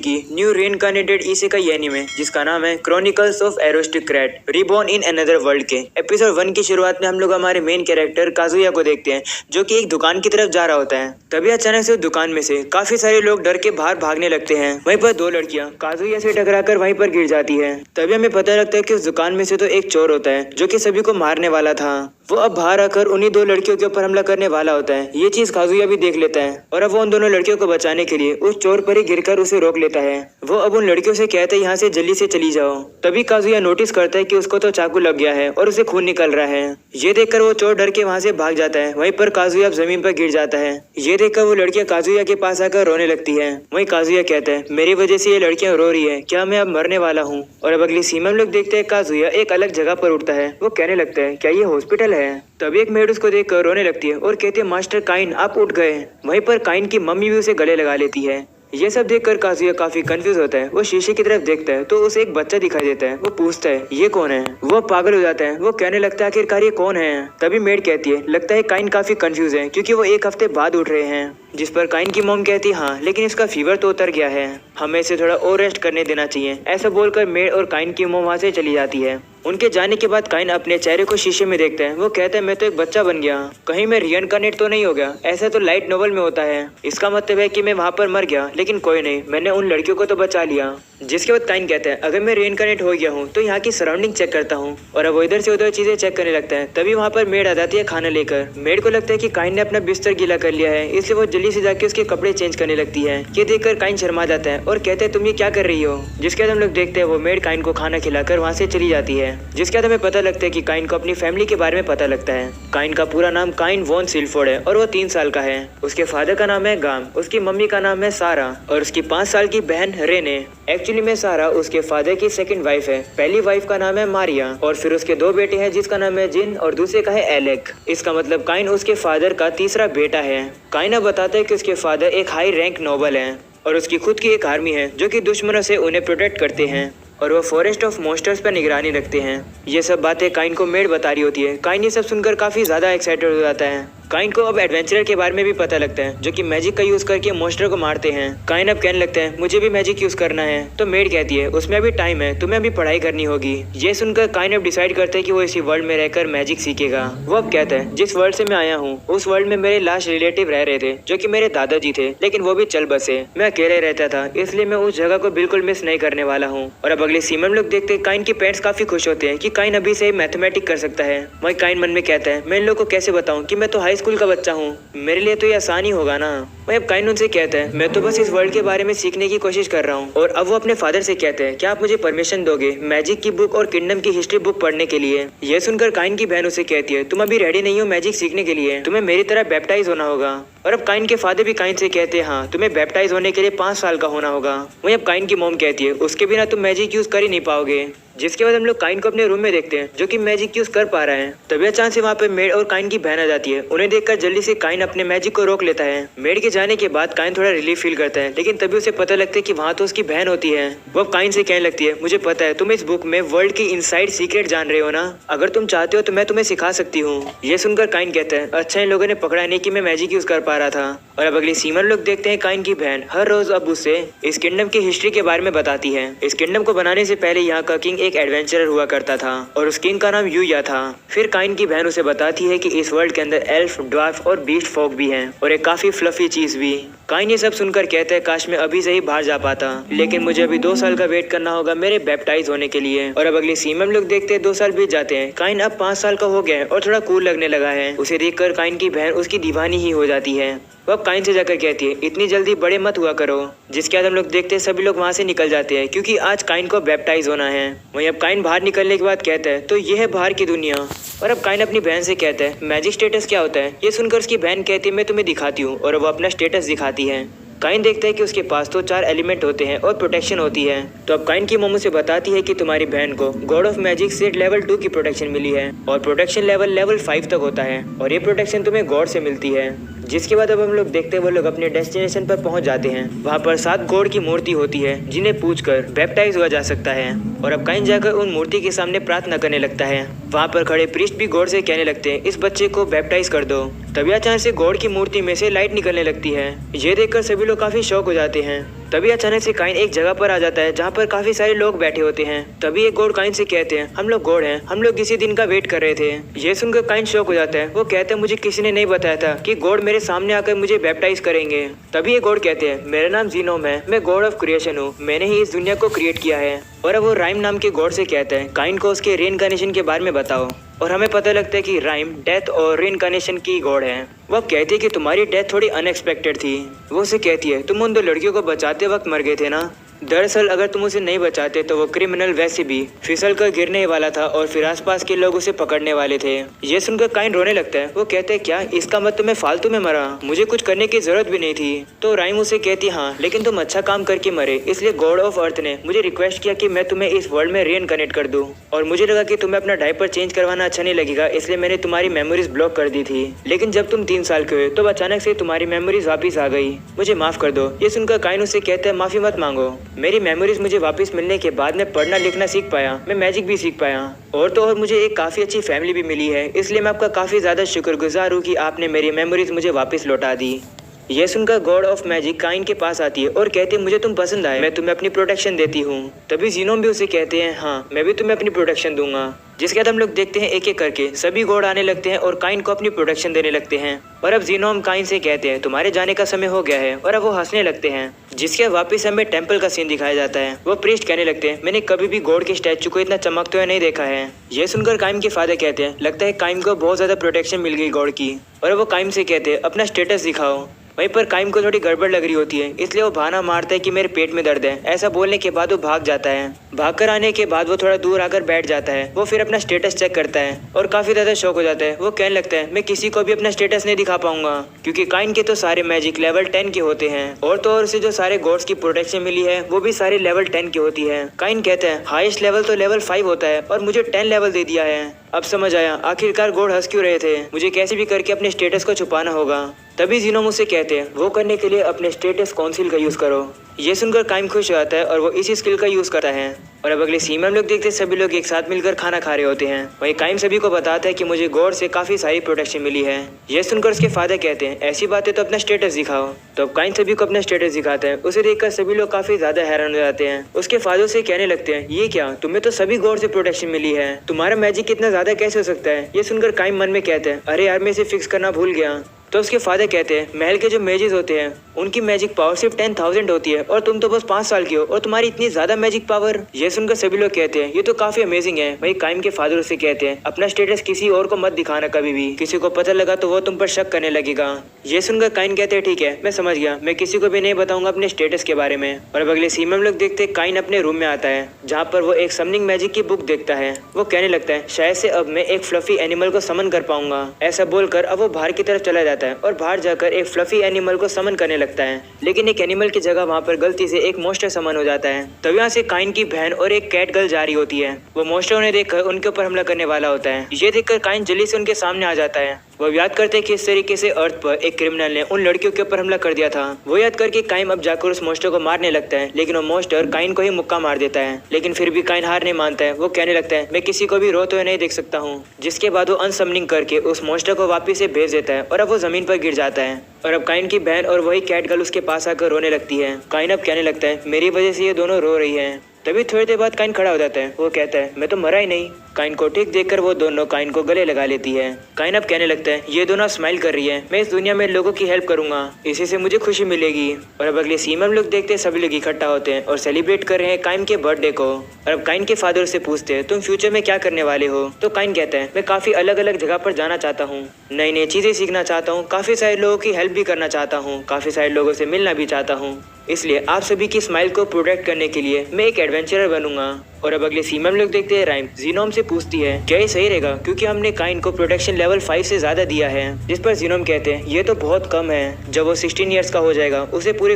की new रीइंकार्नेटेड isekai anime जिसका नाम है chronicles of aristocrat reborn in another world के एपिसोड 1 की शुरुआत में हम लोग हमारे मेन कैरेक्टर काजुया को देखते हैं जो कि एक दुकान की तरफ जा रहा होता है। तभी अचानक से दुकान में से काफी सारे लोग डर के बाहर भागने लगते हैं। वहीं पर दो लड़कियां काजुया से टकराकर वहीं पर गिर जाती है। तभी हमें पता लगता है कि उस दुकान में से तो एक चोर होता है जो कि सभी को मारने वाला था। वो अब बाहर आकर उन्हीं दो लड़कियों के ऊपर हमला करने वाला होता है। ये चीज काजुया भी देख लेता है और अब वो उन दोनों लड़कियों को बचाने के लिए उस चोर पर ही गिरकर उसे रोक लेता है। वो अब उन लड़कियों से कहता है यहाँ से जल्दी से चली जाओ। तभी काजुया नोटिस करता है कि उसको तो चाकू लग गया है और उसे खून निकल रहा है। ये देखकर वो चोर डर के वहाँ से भाग जाता है। वहीं पर काजुया अब जमीन पर गिर जाता है। ये देखकर वो लड़कियां काजुया के पास आकर रोने लगती है। वहीं काजुया कहता है मेरी वजह से ये लड़कियां रो रही है, क्या मैं अब मरने वाला हूँ। और अब अगली सीन में हम लोग देखते हैं काजुया एक अलग जगह पर उठता है। वो कहने लगता है क्या ये हॉस्पिटल है। तभी एक मेड उसको देखकर रोने लगती है और कहती है मास्टर काइन आप उठ गए। वहीं पर काइन की मम्मी भी उसे गले लगा लेती है। ये सब देखकर काजुया काफी कंफ्यूज होता है। वो शीशे की तरफ देखता है तो उसे एक बच्चा दिखाई देता है। वो पूछता है ये कौन है। वो पागल हो जाता है। वो कहने लगता है आखिरकार ये कौन है। तभी मेड कहती है लगता है काइन काफी कंफ्यूज है क्योंकि वो एक हफ्ते बाद उठ रहे हैं। जिस पर काइन की मॉम कहती हाँ लेकिन इसका फीवर तो उतर गया है, हमें इसे थोड़ा और रेस्ट करने देना चाहिए। ऐसा बोलकर मेड और काइन की मॉम वहाँ से चली जाती है। उनके जाने के बाद काइन अपने चेहरे को शीशे में देखता है। वो कहता है मैं तो एक बच्चा बन गया, कहीं मैं रीइंकार्नेट तो नहीं हो गया। ऐसा तो लाइट नोवेल में होता है, इसका मतलब है कि मैं वहाँ पर मर गया। लेकिन कोई नहीं, मैंने उन लड़कियों को तो बचा लिया। जिसके बाद काइन कहता है अगर मैं रीइंकार्नेट हो गया हूँ तो यहाँ की सराउंडिंग चेक करता हूँ। और अब वो इधर से उधर चीजें चेक करने लगता है। तभी वहाँ पर मेड आ जाती है खाना लेकर। मेड को लगता है कि काइन ने अपना बिस्तर गीला कर लिया है, इसलिए वो जल्दी से जाके उसके कपड़े चेंज करने लगती है। ये देखकर काइन शर्मा जाता है और कहते हैं तुम ये क्या कर रही हो। जिसके बाद हम लोग देखते हैं वो मेड काइन को खाना खिलाकर वहाँ से चली जाती है। जिसके बाद हमें पता लगता है कि काइन को अपनी फैमिली के बारे में पता लगता है। काइन का पूरा नाम काइन वॉन सिल्फोर्ड है और वो 3 साल का है। उसके फादर का नाम है गाम, उसकी मम्मी का नाम है सारा और उसकी 5 साल की बहन रेने। एक्चुअली में सारा उसके फादर की सेकंड वाइफ है। पहली वाइफ का नाम है मारिया और फिर उसके 2 बेटे हैं जिसका नाम है जिन और दूसरे का है एलेक। इसका मतलब काइन उसके फादर का तीसरा बेटा है। काइन अब बताता है कि उसके फादर एक हाई रैंक नोबल है और उसकी खुद की एक आर्मी है जो कि दुश्मनों से उन्हें प्रोटेक्ट करते हैं और वो फॉरेस्ट ऑफ मॉन्स्टर्स पर निगरानी रखते हैं। ये सब बातें काइन को मेड बता रही होती है। काइन ये सब सुनकर काफी ज्यादा एक्साइटेड हो जाता है। काइन को अब एडवेंचरर के बारे में भी पता लगता है जो कि मैजिक का यूज करके मॉन्स्टर को मारते हैं। काइन अब कहने लगता है मुझे भी मैजिक यूज करना है। तो मेड कहती है उसमें अभी टाइम है, तुम्हें अभी पढ़ाई करनी होगी। ये सुनकर काइन अब डिसाइड करता है कि वो इसी वर्ल्ड में रहकर मैजिक सीखेगा। वो अब कहता है जिस वर्ल्ड से मैं आया हूँ उस वर्ल्ड में मेरे लास्ट रिलेटिव रह रहे थे जो कि मेरे दादाजी थे, लेकिन वो भी चल बसे। मैं अकेले रहता था इसलिए मैं उस जगह को बिल्कुल मिस नहीं करने वाला हूँ। और अब अगले सीन में हम लोग देखते हैं काइन के पेरेंट्स काफी खुश होते हैं कि काइन अभी से मैथमेटिक कर सकता है। वही काइन मन में कहता है मैं इन लोगों को कैसे बताऊँ कि मैं तो हाई स्कूल का बच्चा हूँ, मेरे लिए तो ये आसान ही होगा ना। वही अब काइन उनसे कहता है मैं तो बस इस वर्ल्ड के बारे में सीखने की कोशिश कर रहा हूँ। और अब वो अपने फादर से कहते हैं क्या आप मुझे परमिशन दोगे मैजिक की बुक और किंगडम की हिस्ट्री बुक पढ़ने के लिए। ये सुनकर काइन की बहन उसे कहती है तुम अभी रेडी नहीं हो मैजिक सीखने के लिए, तुम्हें मेरी तरह बैप्टाइज होना होगा। और अब काइन के फादर भी काइन से कहते हैं हाँ तुम्हें बैप्टाइज होने के लिए 5 साल का होना होगा। वहीं अब काइन की मॉम कहती है उसके बिना तुम मैजिक यूज कर ही नहीं पाओगे। जिसके बाद हम लोग काइन को अपने रूम में देखते हैं जो कि मैजिक यूज कर पा रहा है। तभी अचानक से वहाँ पे मेड और काइन की बहन आ जाती है। उन्हें देखकर जल्दी से काइन अपने मैजिक को रोक लेता है। मेड के जाने के बाद काइन थोड़ा रिलीफ फील करता है, लेकिन तभी उसे पता लगता है कि वहाँ तो उसकी बहन होती है। वो काइन से कहने लगती है मुझे पता है तुम इस बुक में वर्ल्ड की इनसाइड सीक्रेट जान रहे हो ना, अगर तुम चाहते हो तो मैं तुम्हें सिखा सकती हूँ। ये सुनकर काइन कहता है अच्छा इन लोगों ने पकड़ा नहीं कि मैं मैजिक यूज कर पा रहा था। और अब अगली सीमन लोग देखते हैं काइन की बहन हर रोज अब उससे इस किंगडम की हिस्ट्री के बारे में बताती है। इस किंगडम को बनाने से पहले यहाँ का किंग एक एडवेंचरर हुआ करता था और उस किंग का नाम यूया था। फिर काइन की बहन उसे बताती है कि इस वर्ल्ड के अंदर एल्फ, ड्वार्फ और बीस्ट फोक भी हैं और एक काफी फ्लफी चीज भी। काइन ये सब सुनकर कहते हैं काश मैं अभी से ही बाहर जा पाता, लेकिन मुझे अभी 2 साल का वेट करना होगा मेरे बैप्टाइज होने के लिए। और अब अगली सीन में हम लोग देखते हैं 2 साल बीत जाते हैं। काइन अब 5 साल का हो गया है और थोड़ा कूल लगने लगा है। उसे देखकर काइन की बहन उसकी दीवानी ही हो जाती है। वो अब काइन से जाकर कहती है इतनी जल्दी बड़े मत हुआ करो। जिसके बाद हम लोग देखते हैं सभी लोग वहाँ से निकल जाते हैं क्योंकि आज काइन को बैप्टाइज होना है। वहीं अब काइन बाहर निकलने के बाद कहता है तो ये है बाहर की दुनिया। और अब काइन अपनी बहन से कहता है मैजिक स्टेटस क्या होता है। ये सुनकर उसकी बहन कहती है मैं तुम्हें दिखाती हूँ और वो अपना स्टेटस दिखाती है। काइन देखता है कि उसके पास तो 4 एलिमेंट होते हैं और प्रोटेक्शन होती है। तो अब काइन की मम्मी से बताती है कि तुम्हारी बहन को गॉड ऑफ मैजिक से लेवल 2 की प्रोटेक्शन मिली है और प्रोटेक्शन लेवल 5 तक होता है और ये प्रोटेक्शन तुम्हें गॉड से मिलती है। जिसके बाद अब हम लोग देखते हैं वो लोग अपने डेस्टिनेशन पर पहुंच जाते हैं। वहाँ पर 7 गॉड की मूर्ति होती है जिन्हें पूजकर बैप्टाइज हुआ जा सकता है। और अब काइन जाकर उन मूर्ति के सामने प्रार्थना करने लगता है। वहाँ पर खड़े प्रीस्ट भी गॉड से कहने लगते हैं इस बच्चे को बैप्टाइज कर दो। तभी अचानक से गॉड की मूर्ति में से लाइट निकलने लगती है। ये देखकर सभी लोग काफी शॉक हो जाते हैं। तभी अचानक से काइन एक जगह पर आ जाता है जहाँ पर काफी सारे लोग बैठे होते हैं। तभी एक गॉड काइन से कहते हैं, हम लोग गॉड हैं, हम लोग इसी दिन का वेट कर रहे थे। ये सुनकर काइन शॉक हो जाता है। वो कहते हैं, मुझे किसी ने नहीं बताया था कि गॉड मेरे सामने आकर मुझे बैप्टाइज करेंगे। तभी ये गॉड कहते हैं, मेरा नाम जीनोम है, मैं गॉड ऑफ क्रिएशन हूँ, मैंने ही इस दुनिया को क्रिएट किया है। और अब वो राइम नाम के गॉड से कहते हैं, काइन को उसके रेइनकार्नेशन के बारे में बताओ। और हमें पता लगता है कि राइम डेथ और रेइनकार्नेशन की गॉड है। वो कहती है कि तुम्हारी डेथ थोड़ी अनएक्सपेक्टेड थी। वो उसे कहती है, तुम उन 2 लड़कियों को बचाते वक्त मर गए थे ना। दरअसल अगर तुम उसे नहीं बचाते तो वो क्रिमिनल वैसे भी फिसल कर गिरने वाला था और फिर आसपास के लोग उसे पकड़ने वाले थे। ये सुनकर काइन रोने लगता है। वो कहते हैं, क्या इसका मतलब मैं फालतू में मरा, मुझे कुछ करने की जरूरत भी नहीं थी। तो राइम उसे कहती, हाँ लेकिन तुम अच्छा काम करके मरे, इसलिए गॉड ऑफ अर्थ ने मुझे रिक्वेस्ट किया कि मैं तुम्हें इस वर्ल्ड में रीइनकार्नेट कर दूं। और मुझे लगा कि तुम्हें अपना डायपर चेंज करवाना अच्छा नहीं लगेगा, इसलिए मैंने तुम्हारी मेमोरीज ब्लॉक कर दी थी। लेकिन जब तुम 3 साल के हुए तो अचानक से तुम्हारी मेमोरीज वापिस आ गई, मुझे माफ कर दो। ये सुनकर काइन उसे कहता है, माफी मत मांगो, मेरी मेमोरीज मुझे वापस मिलने के बाद मैं पढ़ना लिखना सीख पाया, मैं मैजिक भी सीख पाया, और तो और मुझे एक काफ़ी अच्छी फैमिली भी मिली है। इसलिए मैं आपका काफ़ी ज़्यादा शुक्रगुजार हूँ कि आपने मेरी मेमोरीज मुझे वापस लौटा दी। यह सुनकर गॉड ऑफ मैजिक काइन के पास आती है और कहती है, मुझे तुम पसंद आए, मैं तुम्हें अपनी प्रोटेक्शन देती हूँ। तभी जीनोम भी उसे कहते हैं, हाँ मैं भी तुम्हें अपनी प्रोटेक्शन दूंगा। जिसके बाद हम लोग देखते हैं एक एक करके सभी गॉड आने लगते हैं और काइन को अपनी प्रोटेक्शन देने लगते हैं। और अब जीनोम काइन से कहते हैं, तुम्हारे जाने का समय हो गया है। और अब वो हंसने लगते हैं। जिसके वापस हमें टेंपल का सीन दिखाया जाता है। वो प्रीस्ट कहने लगते हैं, मैंने कभी भी गॉड के स्टैचू को इतना चमकते हुए नहीं देखा है। यह सुनकर काइम के फादर कहते हैं, लगता है काइम को बहुत ज्यादा प्रोटेक्शन मिल गई गॉड की। और वो काइम से कहते हैं, अपना स्टेटस दिखाओ। वहीं पर काइम को थोड़ी गड़बड़ लग रही होती है, इसलिए वो बहाना मारता है कि मेरे पेट में दर्द है। ऐसा बोलने के बाद वो भाग जाता है। भागकर आने के बाद वो थोड़ा दूर आकर बैठ जाता है। वो फिर अपना स्टेटस चेक करता है और काफी ज्यादा शौक हो जाता है। वो कहने लगता है, मैं किसी को भी अपना स्टेटस नहीं दिखा पाऊंगा, क्योंकि काइन के तो सारे मैजिक लेवल 10 के होते हैं, और तो और उसे जो सारे गॉड्स की प्रोटेक्शन मिली है वो भी सारे लेवल 10 की होती है। काइन कहता है, हाईएस्ट लेवल तो लेवल 5 होता है और मुझे 10 लेवल दे दिया है। अब समझ आया आखिरकार गॉड हंस क्यों रहे थे, मुझे कैसे भी करके अपने स्टेटस को छुपाना होगा। तभी जीनोम उसे कहते हैं, वो करने के लिए अपने स्टेटस काउंसिल का यूज करो। ये सुनकर काइम खुश हो जाता है और वो इसी स्किल का यूज करता है। और अब अगले सीन में हम लोग देखते हैं सभी लोग एक साथ मिलकर खाना खा रहे होते हैं। वहीं काइम सभी को बताता है कि मुझे गॉड से काफी सारी प्रोटेक्शन मिली है। ये सुनकर उसके फादर कहते हैं, ऐसी बातें तो अपना स्टेटस दिखाओ। तो अब काइम सभी को अपना स्टेटस दिखाता है। उसे देखकर सभी लोग काफी ज्यादा हैरान हो जाते हैं। उसके फादर से कहने लगते हैं, ये क्या, तुम्हें तो सभी गॉड से प्रोटेक्शन मिली है, तुम्हारा मैजिक इतना ज्यादा कैसे हो सकता है। ये सुनकर काइम मन में कहते हैं, अरे यार मैं इसे फिक्स करना भूल गया। तो उसके फादर कहते हैं, महल के जो मेजेस होते हैं उनकी मैजिक पावर सिर्फ 10,000 होती है और तुम तो बस 5 साल की हो और तुम्हारी इतनी ज्यादा मैजिक पावर। ये सुनकर सभी लोग कहते हैं, ये तो काफी अमेजिंग है। वही काइम के फादर उसे कहते हैं, अपना स्टेटस किसी और को मत दिखाना कभी भी, किसी को पता लगा तो वो तुम पर शक करने लगेगा। ये सुनकर काइन कहते हैं, ठीक है मैं समझ गया, मैं किसी को भी नहीं बताऊंगा अपने स्टेटस के बारे में। और अब अगले सीन में हम लोग देखते हैं काइन अपने रूम में आता है, जहाँ पर वो एक समनिंग मैजिक की बुक देखता है। वो कहने लगता है, शायद से अब मैं एक फ्लफी एनिमल को समन कर पाऊंगा। ऐसा बोलकर अब वो बाहर की तरफ चला जाता है और बाहर जाकर एक फ्लफी एनिमल को समन करने लगता है। लेकिन एक एनिमल की जगह वहाँ पर गलती से एक मोस्टर समन हो जाता है। तब यहाँ से काइन की बहन और एक कैट गर्ल जा रही होती है। वो मोस्टर उन्हें देखकर उनके ऊपर हमला करने वाला होता है। ये देखकर काइन जल्दी से उनके सामने आ जाता है। वो याद करते हैं कि इस तरीके से अर्थ पर एक क्रिमिनल ने उन लड़कियों के ऊपर हमला कर दिया था। वो याद करके काइन अब जाकर उस मोस्टर को मारने लगता है, लेकिन वो मोस्टर काइन को ही मुक्का मार देता है। लेकिन फिर भी काइन हार नहीं मानता है। वो कहने लगता है, मैं किसी को भी रोते हुए नहीं देख सकता हूँ। जिसके बाद वो अनसमनिंग करके उस मोस्टर को वापिस से भेज देता है और अब वो जमीन पर गिर जाता है। और अब काइन की बहन और वही कैट गर्ल उसके पास आकर रोने लगती है। काइन अब कहने लगता है, मेरी वजह से ये दोनों रो रही है। तभी थोड़ी देर बाद काइन खड़ा हो जाता है। वो कहता है, मैं तो मरा ही नहीं। काइन को ठीक देखकर वो दोनों काइन को गले लगा लेती है। काइन अब कहने लगता है, ये दोनों स्माइल कर रही है, मैं इस दुनिया में लोगों की हेल्प करूंगा, इसी से मुझे खुशी मिलेगी। और अब अगले सीन में हम लोग देखते हैं सभी लोग इकट्ठा होते हैं और सेलिब्रेट कर रहे हैं काइन के बर्थडे को। और अब काइन के फादर से पूछते हैं, तुम फ्यूचर में क्या करने वाले हो। तो काइन कहता है, मैं काफी अलग अलग जगह पर जाना चाहता हूँ, नई नई चीजें सीखना चाहता हूँ, काफी सारे लोगों की हेल्प भी करना चाहता हूँ, काफी सारे लोगों से मिलना भी चाहता हूँ। इसलिए आप सभी की स्माइल को प्रोटेक्ट करने के लिए मैं एक एडवेंचरर बनूंगा। और अब अगले सीन में हम लोग देखते हैं राइम जीनोम से पूछती है, क्या ये सही रहेगा, क्योंकि हमने काइन को प्रोटेक्शन लेवल 5 से ज्यादा दिया है। जिस पर जीनोम कहते हैं, ये तो बहुत कम है, जब वो 16 ईयर्स का हो जाएगा उसे पूरे